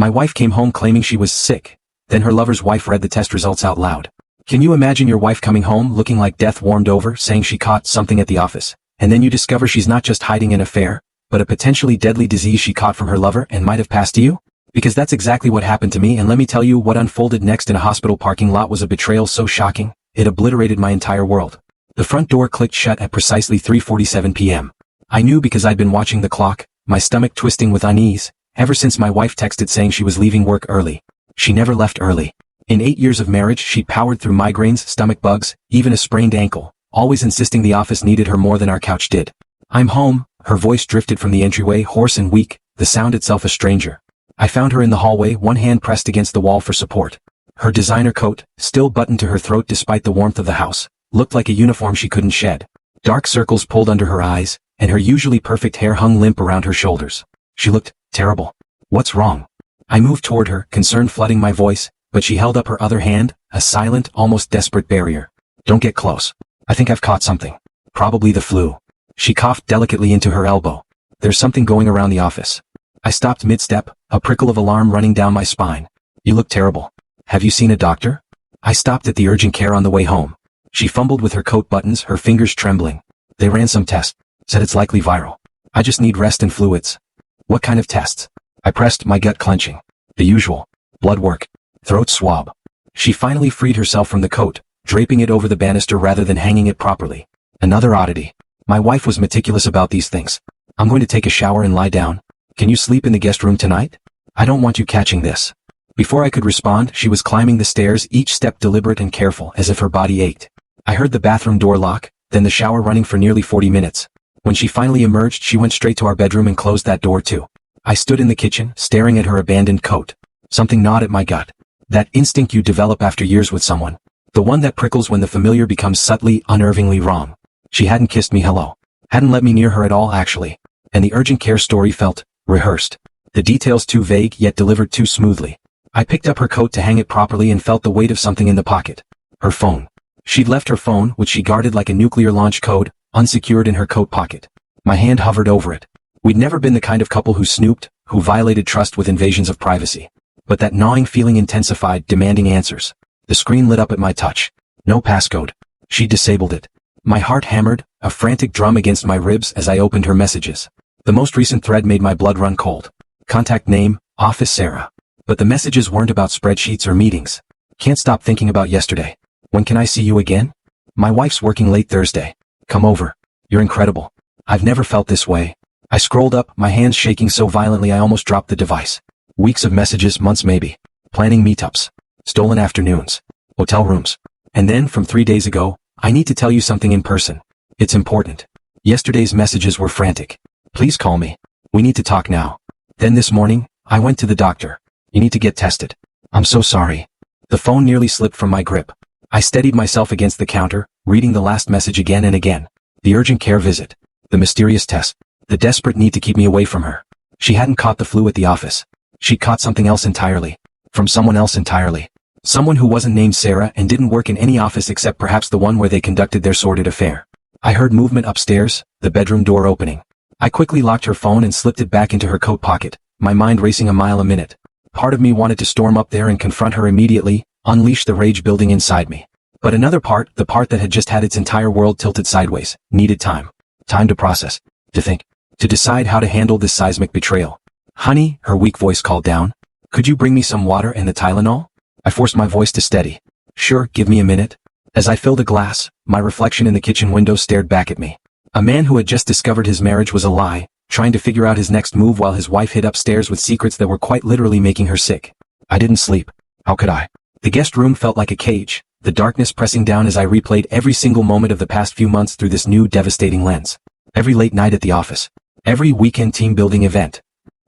My wife came home claiming she was sick. Then her lover's wife read the test results out loud. Can you imagine your wife coming home looking like death warmed over, saying she caught something at the office, and then you discover she's not just hiding an affair, but a potentially deadly disease she caught from her lover and might have passed to you? Because that's exactly what happened to me, and let me tell you, what unfolded next in a hospital parking lot was a betrayal so shocking, it obliterated my entire world. The front door clicked shut at precisely 3:47 p.m. I knew because I'd been watching the clock, my stomach twisting with unease, ever since my wife texted saying she was leaving work early. She never left early. In 8 years of marriage, she powered through migraines, stomach bugs, even a sprained ankle, always insisting the office needed her more than our couch did. I'm home. Her voice drifted from the entryway, hoarse and weak, the sound itself a stranger. I found her in the hallway, one hand pressed against the wall for support. Her designer coat, still buttoned to her throat despite the warmth of the house, looked like a uniform she couldn't shed. Dark circles pulled under her eyes, and her usually perfect hair hung limp around her shoulders. She looked terrible. What's wrong? I moved toward her, concern flooding my voice, but she held up her other hand, a silent, almost desperate barrier. Don't get close. I think I've caught something. Probably the flu. She coughed delicately into her elbow. There's something going around the office. I stopped mid-step, a prickle of alarm running down my spine. You look terrible. Have you seen a doctor? I stopped at the urgent care on the way home. She fumbled with her coat buttons, her fingers trembling. They ran some tests. Said it's likely viral. I just need rest and fluids. What kind of tests? I pressed, my gut clenching. The usual. Blood work. Throat swab. She finally freed herself from the coat, draping it over the banister rather than hanging it properly. Another oddity. My wife was meticulous about these things. I'm going to take a shower and lie down. Can you sleep in the guest room tonight? I don't want you catching this. Before I could respond, she was climbing the stairs, each step deliberate and careful, as if her body ached. I heard the bathroom door lock, then the shower running for nearly 40 minutes. When she finally emerged, she went straight to our bedroom and closed that door too. I stood in the kitchen, staring at her abandoned coat. Something gnawed at my gut. That instinct you develop after years with someone. The one that prickles when the familiar becomes subtly, unnervingly wrong. She hadn't kissed me hello. Hadn't let me near her at all actually. And the urgent care story felt rehearsed. The details too vague yet delivered too smoothly. I picked up her coat to hang it properly and felt the weight of something in the pocket. Her phone. She'd left her phone, which she guarded like a nuclear launch code, unsecured in her coat pocket. My hand hovered over it. We'd never been the kind of couple who snooped, who violated trust with invasions of privacy. But that gnawing feeling intensified, demanding answers. The screen lit up at my touch. No passcode. She disabled it. My heart hammered, a frantic drum against my ribs as I opened her messages. The most recent thread made my blood run cold. Contact name, Office Sarah. But the messages weren't about spreadsheets or meetings. Can't stop thinking about yesterday. When can I see you again? My wife's working late Thursday. Come over. You're incredible. I've never felt this way. I scrolled up, my hands shaking so violently I almost dropped the device. Weeks of messages, months maybe. Planning meetups. Stolen afternoons. Hotel rooms. And then, from 3 days ago, I need to tell you something in person. It's important. Yesterday's messages were frantic. Please call me. We need to talk now. Then this morning, I went to the doctor. You need to get tested. I'm so sorry. The phone nearly slipped from my grip. I steadied myself against the counter, reading the last message again and again. The urgent care visit. The mysterious test. The desperate need to keep me away from her. She hadn't caught the flu at the office. She caught something else entirely. From someone else entirely. Someone who wasn't named Sarah and didn't work in any office except perhaps the one where they conducted their sordid affair. I heard movement upstairs, the bedroom door opening. I quickly locked her phone and slipped it back into her coat pocket, my mind racing a mile a minute. Part of me wanted to storm up there and confront her immediately, unleash the rage building inside me. But another part, the part that had just had its entire world tilted sideways, needed time. Time to process. To think. To decide how to handle this seismic betrayal. Honey, her weak voice called down. Could you bring me some water and the Tylenol? I forced my voice to steady. Sure, give me a minute. As I filled a glass, my reflection in the kitchen window stared back at me. A man who had just discovered his marriage was a lie, trying to figure out his next move while his wife hid upstairs with secrets that were quite literally making her sick. I didn't sleep. How could I? The guest room felt like a cage, the darkness pressing down as I replayed every single moment of the past few months through this new devastating lens. Every late night at the office. Every weekend team-building event.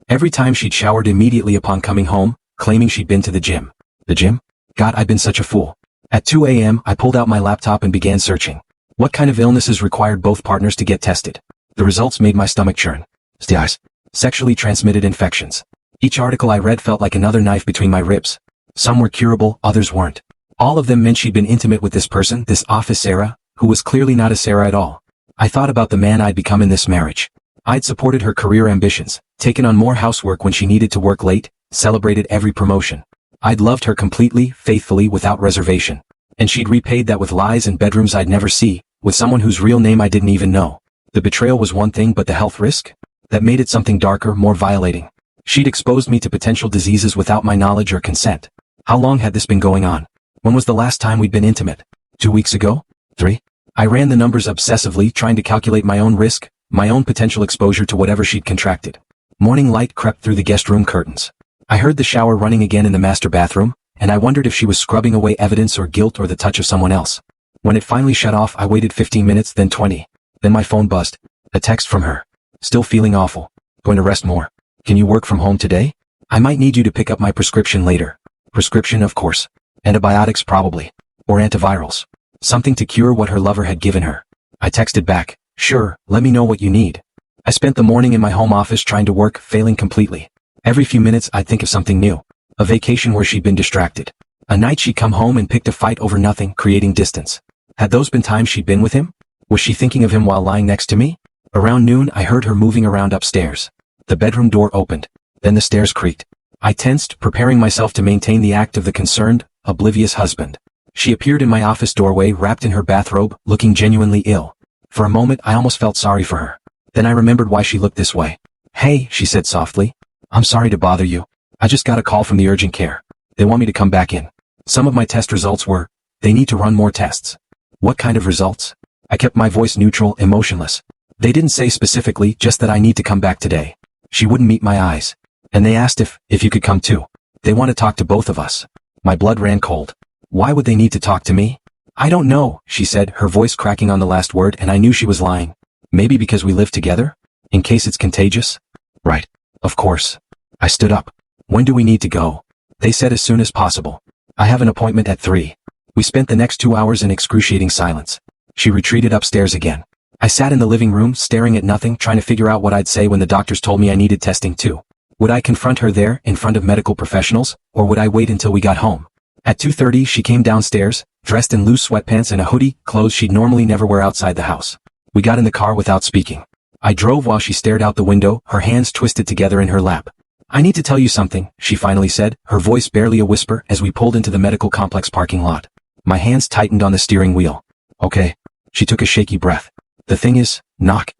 Every time she'd showered immediately upon coming home, claiming she'd been to the gym. The gym? God, I'd been such a fool. At 2 a.m., I pulled out my laptop and began searching. What kind of illnesses required both partners to get tested? The results made my stomach churn. STIs. Sexually transmitted infections. Each article I read felt like another knife between my ribs. Some were curable, others weren't. All of them meant she'd been intimate with this person, this Office Sarah, who was clearly not a Sarah at all. I thought about the man I'd become in this marriage. I'd supported her career ambitions, taken on more housework when she needed to work late, celebrated every promotion. I'd loved her completely, faithfully, without reservation. And she'd repaid that with lies and bedrooms I'd never see, with someone whose real name I didn't even know. The betrayal was one thing, but the health risk? That made it something darker, more violating. She'd exposed me to potential diseases without my knowledge or consent. How long had this been going on? When was the last time we'd been intimate? 2 weeks ago? 3? I ran the numbers obsessively, trying to calculate my own risk, my own potential exposure to whatever she'd contracted. Morning light crept through the guest room curtains. I heard the shower running again in the master bathroom, and I wondered if she was scrubbing away evidence or guilt or the touch of someone else. When it finally shut off, I waited 15 minutes, then 20. Then my phone buzzed. A text from her. Still feeling awful. Going to rest more. Can you work from home today? I might need you to pick up my prescription later. Prescription, of course. Antibiotics probably. Or antivirals. Something to cure what her lover had given her. I texted back. Sure, let me know what you need. I spent the morning in my home office trying to work, failing completely. Every few minutes I'd think of something new. A vacation where she'd been distracted. A night she'd come home and picked a fight over nothing, creating distance. Had those been times she'd been with him? Was she thinking of him while lying next to me? Around noon I heard her moving around upstairs. The bedroom door opened. Then the stairs creaked. I tensed, preparing myself to maintain the act of the concerned, oblivious husband. She appeared in my office doorway wrapped in her bathrobe, looking genuinely ill. For a moment I almost felt sorry for her. Then I remembered why she looked this way. Hey, she said softly. I'm sorry to bother you. I just got a call from the urgent care. They want me to come back in. Some of my test results were, they need to run more tests. What kind of results? I kept my voice neutral, emotionless. They didn't say specifically, just that I need to come back today. She wouldn't meet my eyes. And they asked if you could come too. They want to talk to both of us. My blood ran cold. Why would they need to talk to me? I don't know, she said, her voice cracking on the last word, and I knew she was lying. Maybe because we live together? In case it's contagious? Right. Of course. I stood up. When do we need to go? They said as soon as possible. I have an appointment at 3. We spent the next 2 hours in excruciating silence. She retreated upstairs again. I sat in the living room, staring at nothing, trying to figure out what I'd say when the doctors told me I needed testing too. Would I confront her there, in front of medical professionals, or would I wait until we got home? At 2:30 she came downstairs, dressed in loose sweatpants and a hoodie, clothes she'd normally never wear outside the house. We got in the car without speaking. I drove while she stared out the window, her hands twisted together in her lap. I need to tell you something, she finally said, her voice barely a whisper as we pulled into the medical complex parking lot. My hands tightened on the steering wheel. Okay. She took a shaky breath. The thing is, knock.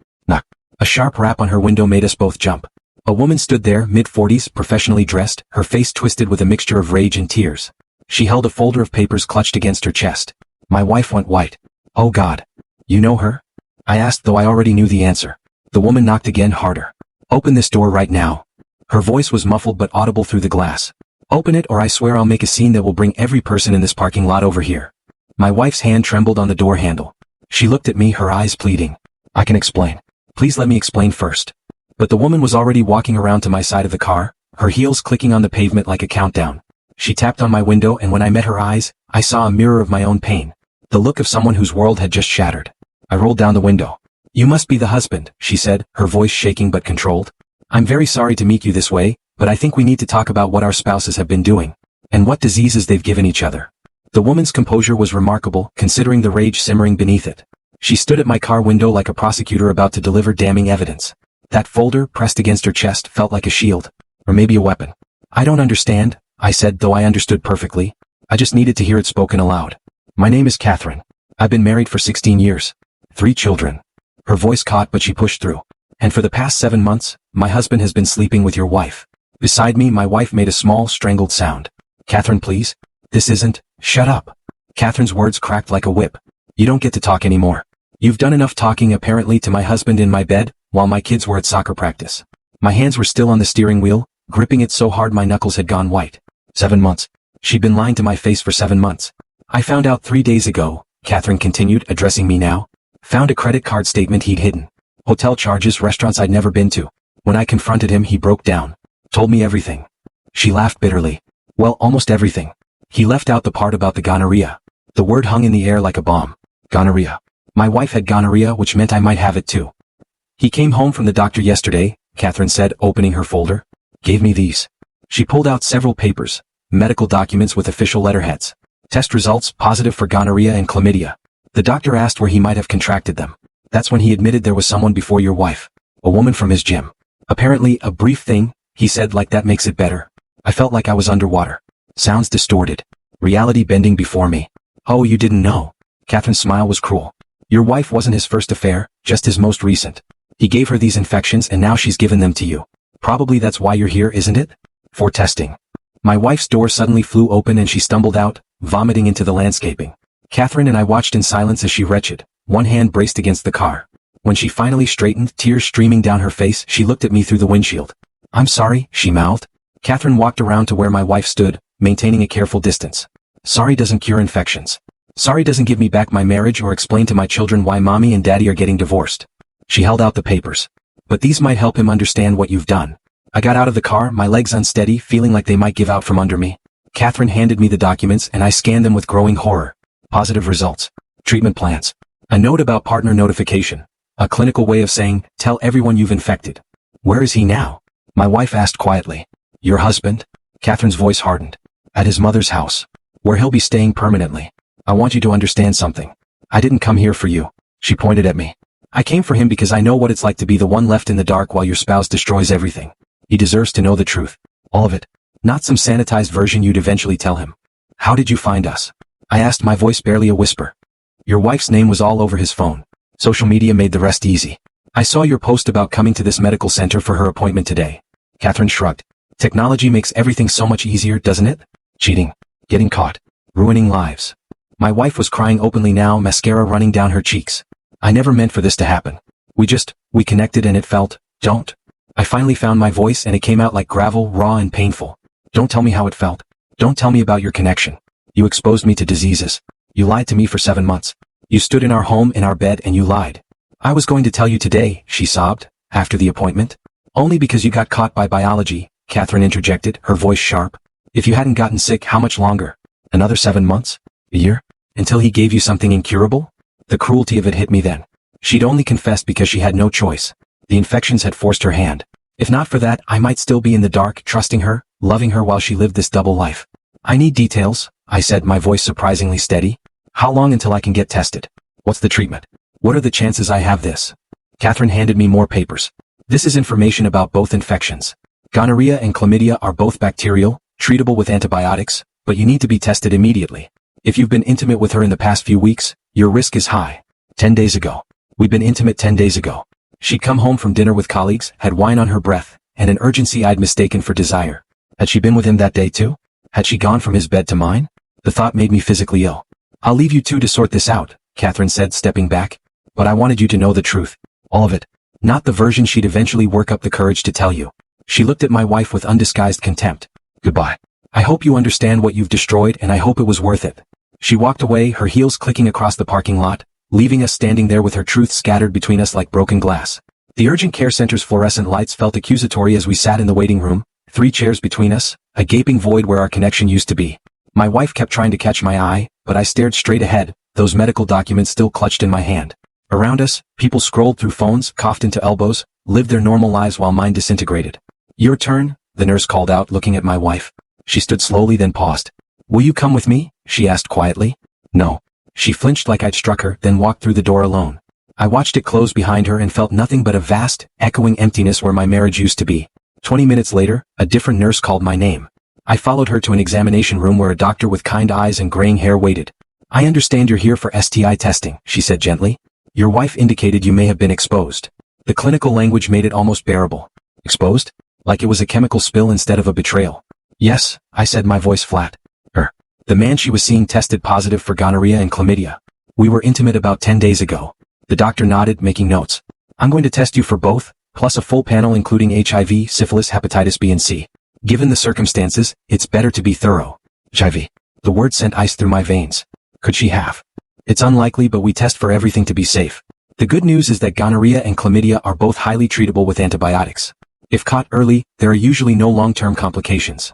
A sharp rap on her window made us both jump. A woman stood there, mid-40s, professionally dressed, her face twisted with a mixture of rage and tears. She held a folder of papers clutched against her chest. My wife went white. Oh God. You know her? I asked, though I already knew the answer. The woman knocked again, harder. Open this door right now. Her voice was muffled but audible through the glass. Open it or I swear I'll make a scene that will bring every person in this parking lot over here. My wife's hand trembled on the door handle. She looked at me, her eyes pleading. I can explain. Please let me explain first. But the woman was already walking around to my side of the car, her heels clicking on the pavement like a countdown. She tapped on my window, and when I met her eyes, I saw a mirror of my own pain. The look of someone whose world had just shattered. I rolled down the window. You must be the husband, she said, her voice shaking but controlled. I'm very sorry to meet you this way, but I think we need to talk about what our spouses have been doing, and what diseases they've given each other. The woman's composure was remarkable, considering the rage simmering beneath it. She stood at my car window like a prosecutor about to deliver damning evidence. That folder, pressed against her chest, felt like a shield. Or maybe a weapon. I don't understand, I said, though I understood perfectly. I just needed to hear it spoken aloud. My name is Catherine. I've been married for 16 years. 3 children. Her voice caught, but she pushed through. And for the past 7 months, my husband has been sleeping with your wife. Beside me, my wife made a small, strangled sound. Catherine, please. This isn't. Shut up. Catherine's words cracked like a whip. You don't get to talk anymore. You've done enough talking apparently to my husband in my bed, while my kids were at soccer practice. My hands were still on the steering wheel, gripping it so hard my knuckles had gone white. 7 months. She'd been lying to my face for 7 months. I found out 3 days ago, Catherine continued, addressing me now. Found a credit card statement he'd hidden. Hotel charges, restaurants I'd never been to. When I confronted him, he broke down. Told me everything. She laughed bitterly. Well, almost everything. He left out the part about the gonorrhea. The word hung in the air like a bomb. Gonorrhea. My wife had gonorrhea, which meant I might have it too. He came home from the doctor yesterday, Catherine said, opening her folder. Gave me these. She pulled out several papers, medical documents with official letterheads. Test results, positive for gonorrhea and chlamydia. The doctor asked where he might have contracted them. That's when he admitted there was someone before your wife. A woman from his gym. Apparently, a brief thing, he said, like that makes it better. I felt like I was underwater. Sounds distorted. Reality bending before me. Oh, you didn't know. Catherine's smile was cruel. Your wife wasn't his first affair, just his most recent. He gave her these infections and now she's given them to you. Probably that's why you're here, isn't it? For testing. My wife's door suddenly flew open and she stumbled out, vomiting into the landscaping. Catherine and I watched in silence as she retched, one hand braced against the car. When she finally straightened, tears streaming down her face, she looked at me through the windshield. I'm sorry, she mouthed. Catherine walked around to where my wife stood, maintaining a careful distance. Sorry doesn't cure infections. Sorry doesn't give me back my marriage or explain to my children why mommy and daddy are getting divorced. She held out the papers. But these might help him understand what you've done. I got out of the car, my legs unsteady, feeling like they might give out from under me. Catherine handed me the documents and I scanned them with growing horror. Positive results. Treatment plans. A note about partner notification. A clinical way of saying, tell everyone you've infected. Where is he now? My wife asked quietly. Your husband? Catherine's voice hardened. At his mother's house. Where he'll be staying permanently. I want you to understand something. I didn't come here for you. She pointed at me. I came for him because I know what it's like to be the one left in the dark while your spouse destroys everything. He deserves to know the truth. All of it. Not some sanitized version you'd eventually tell him. How did you find us? I asked, my voice barely a whisper. Your wife's name was all over his phone. Social media made the rest easy. I saw your post about coming to this medical center for her appointment today. Catherine shrugged. Technology makes everything so much easier, doesn't it? Cheating. Getting caught. Ruining lives. My wife was crying openly now, mascara running down her cheeks. I never meant for this to happen. We connected and it felt, don't. I finally found my voice and it came out like gravel, raw and painful. Don't tell me how it felt. Don't tell me about your connection. You exposed me to diseases. You lied to me for 7 months. You stood in our home in our bed and you lied. I was going to tell you today, she sobbed, after the appointment. Only because you got caught by biology, Catherine interjected, her voice sharp. If you hadn't gotten sick, how much longer? Another 7 months? A year? Until he gave you something incurable? The cruelty of it hit me then. She'd only confessed because she had no choice. The infections had forced her hand. If not for that, I might still be in the dark, trusting her, loving her while she lived this double life. I need details, I said, my voice surprisingly steady. How long until I can get tested? What's the treatment? What are the chances I have this? Catherine handed me more papers. This is information about both infections. Gonorrhea and chlamydia are both bacterial, treatable with antibiotics, but you need to be tested immediately. If you've been intimate with her in the past few weeks, your risk is high. 10 days ago. We'd been intimate 10 days ago. She'd come home from dinner with colleagues, had wine on her breath, and an urgency I'd mistaken for desire. Had she been with him that day too? Had she gone from his bed to mine? The thought made me physically ill. I'll leave you two to sort this out, Catherine said, stepping back. But I wanted you to know the truth. All of it. Not the version she'd eventually work up the courage to tell you. She looked at my wife with undisguised contempt. Goodbye. I hope you understand what you've destroyed and I hope it was worth it. She walked away, her heels clicking across the parking lot, leaving us standing there with her truth scattered between us like broken glass. The urgent care center's fluorescent lights felt accusatory as we sat in the waiting room, 3 chairs between us, a gaping void where our connection used to be. My wife kept trying to catch my eye, but I stared straight ahead, those medical documents still clutched in my hand. Around us, people scrolled through phones, coughed into elbows, lived their normal lives while mine disintegrated. Your turn, the nurse called out, looking at my wife. She stood slowly, then paused. Will you come with me? She asked quietly. No. She flinched like I'd struck her, then walked through the door alone. I watched it close behind her and felt nothing but a vast, echoing emptiness where my marriage used to be. 20 minutes later, a different nurse called my name. I followed her to an examination room where a doctor with kind eyes and graying hair waited. I understand you're here for STI testing, she said gently. Your wife indicated you may have been exposed. The clinical language made it almost bearable. Exposed? Like it was a chemical spill instead of a betrayal. Yes, I said, my voice flat. The man she was seeing tested positive for gonorrhea and chlamydia. We were intimate about 10 days ago. The doctor nodded, making notes. I'm going to test you for both, plus a full panel including HIV, syphilis, hepatitis B and C. Given the circumstances, it's better to be thorough. HIV. The word sent ice through my veins. Could she have? It's unlikely, but we test for everything to be safe. The good news is that gonorrhea and chlamydia are both highly treatable with antibiotics. If caught early, there are usually no long-term complications.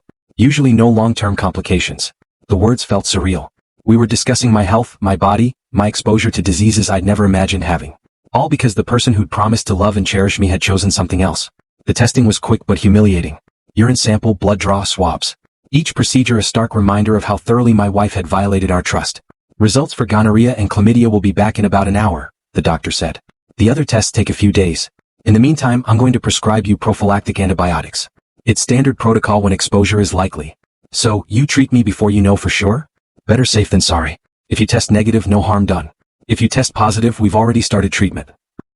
The words felt surreal. We were discussing my health, my body, my exposure to diseases I'd never imagined having. All because the person who'd promised to love and cherish me had chosen something else. The testing was quick but humiliating. Urine sample, blood draw, swabs. Each procedure a stark reminder of how thoroughly my wife had violated our trust. Results for gonorrhea and chlamydia will be back in about an hour, the doctor said. The other tests take a few days. In the meantime, I'm going to prescribe you prophylactic antibiotics. It's standard protocol when exposure is likely. So, you treat me before you know for sure? Better safe than sorry. If you test negative, no harm done. If you test positive, we've already started treatment.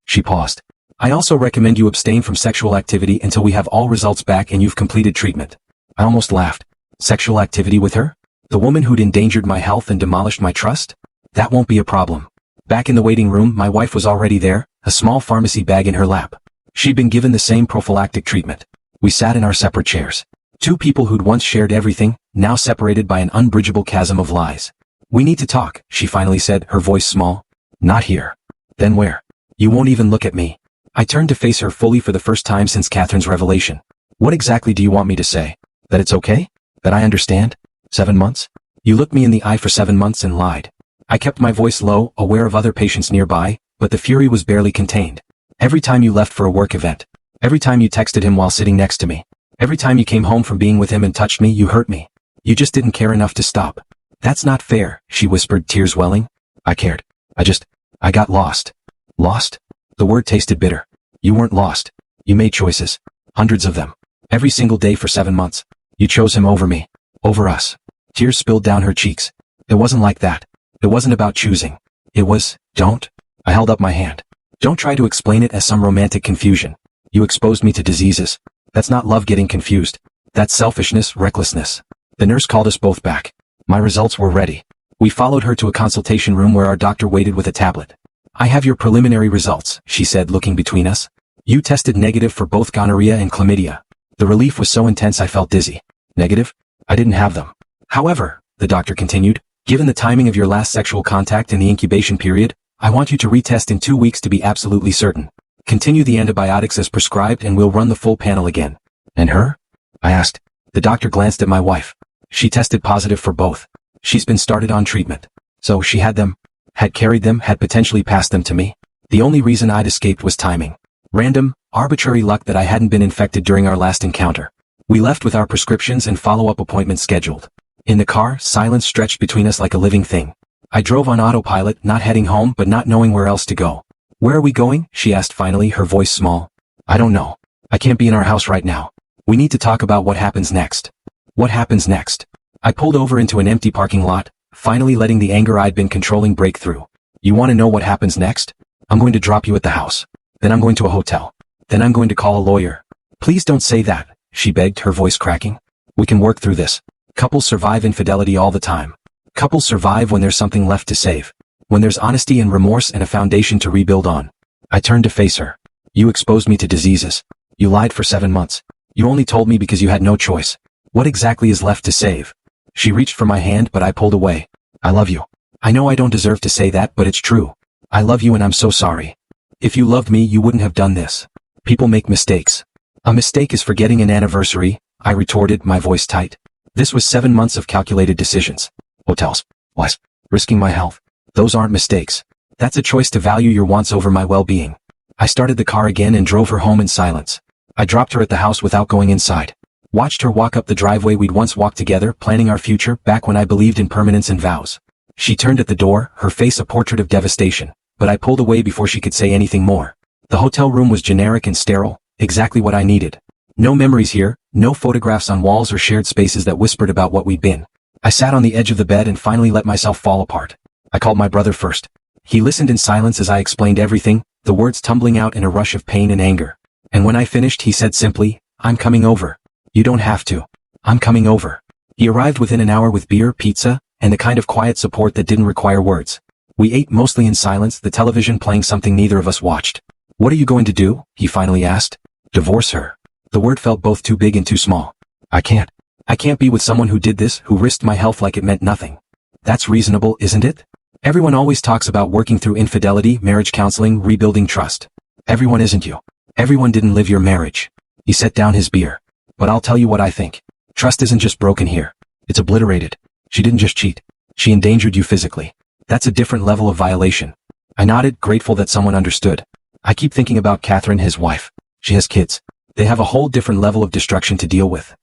She paused. I also recommend you abstain from sexual activity until we have all results back and you've completed treatment. I almost laughed. Sexual activity with her? The woman who'd endangered my health and demolished my trust? That won't be a problem. Back in the waiting room, my wife was already there, a small pharmacy bag in her lap. She'd been given the same prophylactic treatment. We sat in our separate chairs. Two people who'd once shared everything, now separated by an unbridgeable chasm of lies. We need to talk, she finally said, her voice small. Not here. Then where? You won't even look at me. I turned to face her fully for the first time since Catherine's revelation. What exactly do you want me to say? That it's okay? That I understand? 7 months? You looked me in the eye for 7 months and lied. I kept my voice low, aware of other patients nearby, but the fury was barely contained. Every time you left for a work event. Every time you texted him while sitting next to me. Every time you came home from being with him and touched me, you hurt me. You just didn't care enough to stop. That's not fair, she whispered, tears welling. I cared. I got lost. Lost? The word tasted bitter. You weren't lost. You made choices. Hundreds of them. Every single day for 7 months. You chose him over me. Over us. Tears spilled down her cheeks. It wasn't like that. It wasn't about choosing. It was, don't. I held up my hand. Don't try to explain it as some romantic confusion. You exposed me to diseases. That's not love getting confused. That's selfishness, recklessness. The nurse called us both back. My results were ready. We followed her to a consultation room where our doctor waited with a tablet. I have your preliminary results, she said, looking between us. You tested negative for both gonorrhea and chlamydia. The relief was so intense I felt dizzy. Negative? I didn't have them. However, the doctor continued, given the timing of your last sexual contact and the incubation period, I want you to retest in 2 weeks to be absolutely certain. Continue the antibiotics as prescribed and we'll run the full panel again. And her? I asked. The doctor glanced at my wife. She tested positive for both. She's been started on treatment. So she had them, had carried them, had potentially passed them to me. The only reason I'd escaped was timing. Random, arbitrary luck that I hadn't been infected during our last encounter. We left with our prescriptions and follow-up appointments scheduled. In the car, silence stretched between us like a living thing. I drove on autopilot, not heading home but not knowing where else to go. Where are we going? She asked finally, her voice small. I don't know. I can't be in our house right now. We need to talk about what happens next. What happens next? I pulled over into an empty parking lot, finally letting the anger I'd been controlling break through. You want to know what happens next? I'm going to drop you at the house. Then I'm going to a hotel. Then I'm going to call a lawyer. Please don't say that, she begged, her voice cracking. We can work through this. Couples survive infidelity all the time. Couples survive when there's something left to save. When there's honesty and remorse and a foundation to rebuild on. I turned to face her. You exposed me to diseases. You lied for 7 months. You only told me because you had no choice. What exactly is left to save? She reached for my hand but I pulled away. I love you. I know I don't deserve to say that but it's true. I love you and I'm so sorry. If you loved me you wouldn't have done this. People make mistakes. A mistake is forgetting an anniversary, I retorted, my voice tight. This was 7 months of calculated decisions. Hotels. Lies. Risking my health. Those aren't mistakes. That's a choice to value your wants over my well-being. I started the car again and drove her home in silence. I dropped her at the house without going inside. Watched her walk up the driveway we'd once walked together, planning our future back when I believed in permanence and vows. She turned at the door, her face a portrait of devastation, but I pulled away before she could say anything more. The hotel room was generic and sterile, exactly what I needed. No memories here, no photographs on walls or shared spaces that whispered about what we'd been. I sat on the edge of the bed and finally let myself fall apart. I called my brother first. He listened in silence as I explained everything, the words tumbling out in a rush of pain and anger. And when I finished he said simply, I'm coming over. You don't have to. I'm coming over. He arrived within an hour with beer, pizza, and the kind of quiet support that didn't require words. We ate mostly in silence, the television playing something neither of us watched. What are you going to do? He finally asked. Divorce her. The word felt both too big and too small. I can't. I can't be with someone who did this, who risked my health like it meant nothing. That's reasonable, isn't it? Everyone always talks about working through infidelity, marriage counseling, rebuilding trust. Everyone isn't you. Everyone didn't live your marriage. He set down his beer. But I'll tell you what I think. Trust isn't just broken here. It's obliterated. She didn't just cheat. She endangered you physically. That's a different level of violation. I nodded, grateful that someone understood. I keep thinking about Catherine, his wife. She has kids. They have a whole different level of destruction to deal with.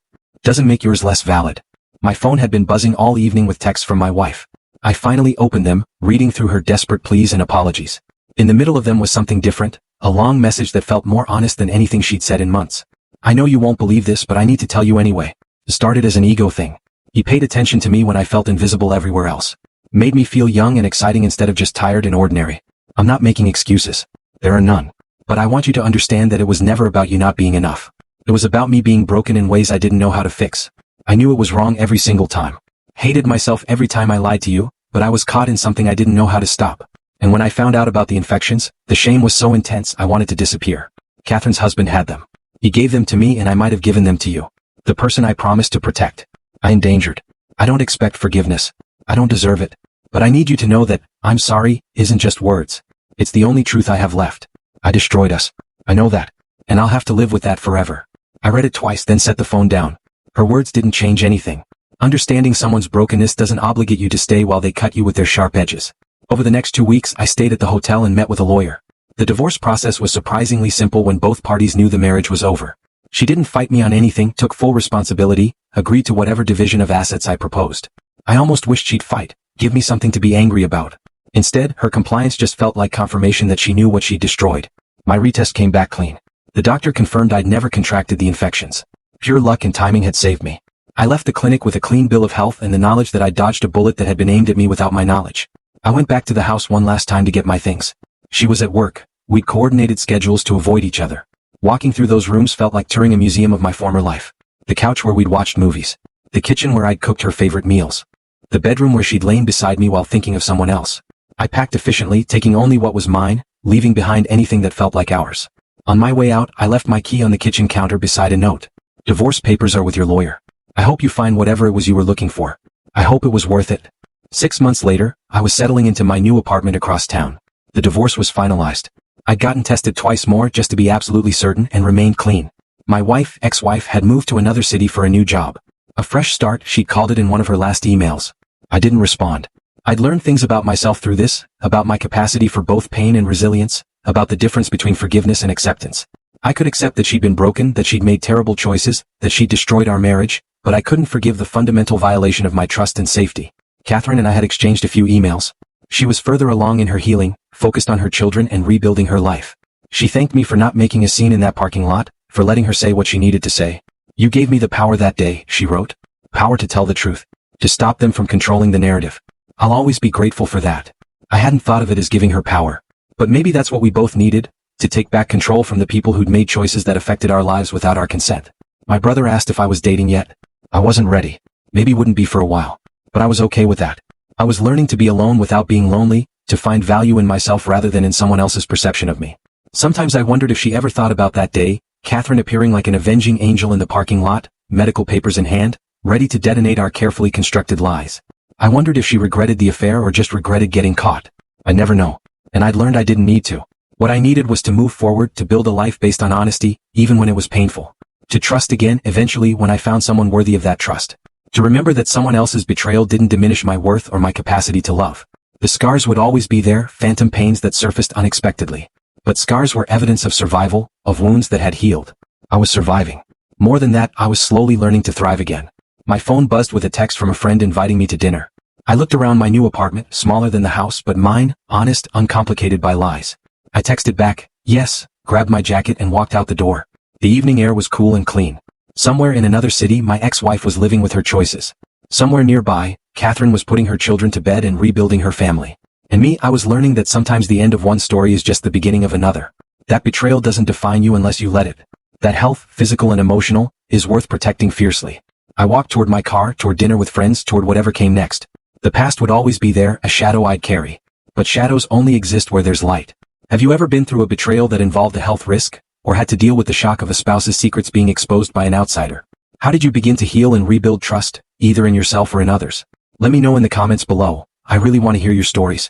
Doesn't make yours less valid. My phone had been buzzing all evening with texts from my wife. I finally opened them, reading through her desperate pleas and apologies. In the middle of them was something different, a long message that felt more honest than anything she'd said in months. I know you won't believe this, but I need to tell you anyway. It started as an ego thing. He paid attention to me when I felt invisible everywhere else. Made me feel young and exciting instead of just tired and ordinary. I'm not making excuses. There are none. But I want you to understand that it was never about you not being enough. It was about me being broken in ways I didn't know how to fix. I knew it was wrong every single time. Hated myself every time I lied to you, but I was caught in something I didn't know how to stop. And when I found out about the infections, the shame was so intense I wanted to disappear. Catherine's husband had them. He gave them to me and I might have given them to you. The person I promised to protect. I endangered. I don't expect forgiveness. I don't deserve it. But I need you to know that, I'm sorry, isn't just words. It's the only truth I have left. I destroyed us. I know that. And I'll have to live with that forever. I read it twice then set the phone down. Her words didn't change anything. Understanding someone's brokenness doesn't obligate you to stay while they cut you with their sharp edges. Over the next 2 weeks I stayed at the hotel and met with a lawyer. The divorce process was surprisingly simple when both parties knew the marriage was over. She didn't fight me on anything, took full responsibility, agreed to whatever division of assets I proposed. I almost wished she'd fight, give me something to be angry about. Instead, her compliance just felt like confirmation that she knew what she'd destroyed. My retest came back clean. The doctor confirmed I'd never contracted the infections. Pure luck and timing had saved me. I left the clinic with a clean bill of health and the knowledge that I'd dodged a bullet that had been aimed at me without my knowledge. I went back to the house one last time to get my things. She was at work. We'd coordinated schedules to avoid each other. Walking through those rooms felt like touring a museum of my former life. The couch where we'd watched movies. The kitchen where I'd cooked her favorite meals. The bedroom where she'd lain beside me while thinking of someone else. I packed efficiently, taking only what was mine, leaving behind anything that felt like ours. On my way out, I left my key on the kitchen counter beside a note. Divorce papers are with your lawyer. I hope you find whatever it was you were looking for. I hope it was worth it. 6 months later, I was settling into my new apartment across town. The divorce was finalized. I'd gotten tested twice more just to be absolutely certain and remained clean. My wife, ex-wife, had moved to another city for a new job. A fresh start, she'd called it in one of her last emails. I didn't respond. I'd learned things about myself through this, about my capacity for both pain and resilience, about the difference between forgiveness and acceptance. I could accept that she'd been broken, that she'd made terrible choices, that she'd destroyed our marriage, but I couldn't forgive the fundamental violation of my trust and safety. Catherine and I had exchanged a few emails. She was further along in her healing, focused on her children and rebuilding her life. She thanked me for not making a scene in that parking lot, for letting her say what she needed to say. You gave me the power that day, she wrote. Power to tell the truth. To stop them from controlling the narrative. I'll always be grateful for that. I hadn't thought of it as giving her power. But maybe that's what we both needed, to take back control from the people who'd made choices that affected our lives without our consent. My brother asked if I was dating yet. I wasn't ready. Maybe wouldn't be for a while. But I was okay with that. I was learning to be alone without being lonely, to find value in myself rather than in someone else's perception of me. Sometimes I wondered if she ever thought about that day, Catherine appearing like an avenging angel in the parking lot, medical papers in hand, ready to detonate our carefully constructed lies. I wondered if she regretted the affair or just regretted getting caught. I'd never know. And I'd learned I didn't need to. What I needed was to move forward, to build a life based on honesty, even when it was painful. To trust again, eventually, when I found someone worthy of that trust. To remember that someone else's betrayal didn't diminish my worth or my capacity to love. The scars would always be there, phantom pains that surfaced unexpectedly. But scars were evidence of survival, of wounds that had healed. I was surviving. More than that, I was slowly learning to thrive again. My phone buzzed with a text from a friend inviting me to dinner. I looked around my new apartment, smaller than the house but mine, honest, uncomplicated by lies. I texted back, yes, grabbed my jacket and walked out the door. The evening air was cool and clean. Somewhere in another city, my ex-wife was living with her choices. Somewhere nearby, Catherine was putting her children to bed and rebuilding her family. And me, I was learning that sometimes the end of one story is just the beginning of another. That betrayal doesn't define you unless you let it. That health, physical and emotional, is worth protecting fiercely. I walked toward my car, toward dinner with friends, toward whatever came next. The past would always be there, a shadow I'd carry. But shadows only exist where there's light. Have you ever been through a betrayal that involved a health risk? Or had to deal with the shock of a spouse's secrets being exposed by an outsider? How did you begin to heal and rebuild trust, either in yourself or in others? Let me know in the comments below. I really want to hear your stories.